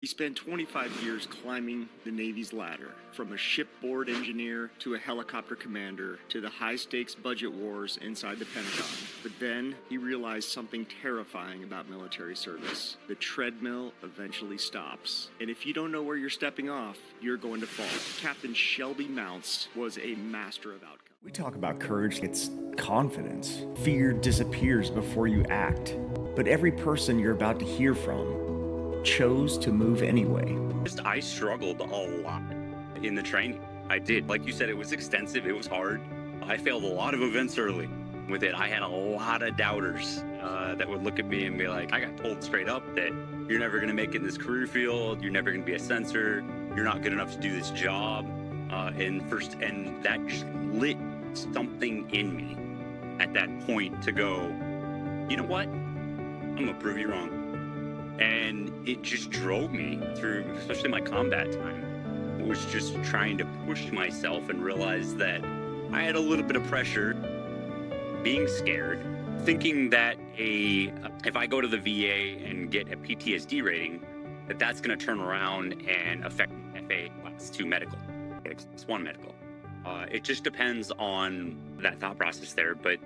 He spent 25 years climbing the Navy's ladder, from a shipboard engineer to a helicopter commander to the high-stakes budget wars inside the Pentagon. But then he realized something terrifying about military service. The treadmill eventually stops. And if you don't know where you're stepping off, you're going to fall. Captain Shelby Mounts was a master of outcomes. We talk about courage gets confidence. Fear disappears before you act. But every person you're about to hear from chose to move anyway. I struggled a lot in the training. I did. Like you said, it was extensive. It was hard. I failed a lot of events early. With it, I had a lot of doubters that would look at me and be like, I got told straight up that you're never going to make it in this career field. You're never going to be a sensor. You're not good enough to do this job. And that just lit something in me at that point to go, you know what? I'm going to prove you wrong. And it just drove me through, especially my combat time. It was just trying to push myself and realize that I had a little bit of pressure, being scared, thinking that if I go to the VA and get a PTSD rating, that's going to turn around and affect FA Class 2 medical, Class 1 medical. It just depends on that thought process there, but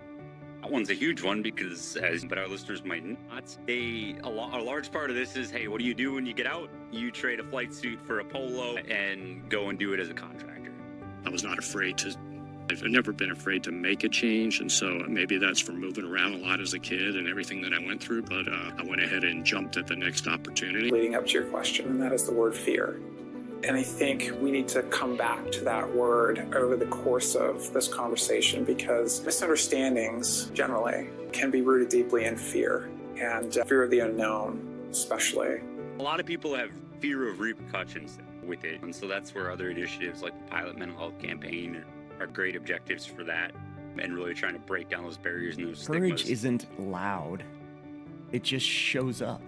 that one's a huge one because, but our listeners might not. A large part of this is, hey, what do you do when you get out? You trade a flight suit for a polo and go and do it as a contractor. I was not afraid to. I've never been afraid to make a change, and so maybe that's from moving around a lot as a kid and everything that I went through, but I went ahead and jumped at the next opportunity. Leading up to your question, and that is the word fear. And I think we need to come back to that word over the course of this conversation because misunderstandings generally can be rooted deeply in fear and fear of the unknown, especially. A lot of people have fear of repercussions with it. And so that's where other initiatives like the Pilot Mental Health Campaign are great objectives for that and really trying to break down those barriers and those Courage stigmas. isn't loud. It just shows up.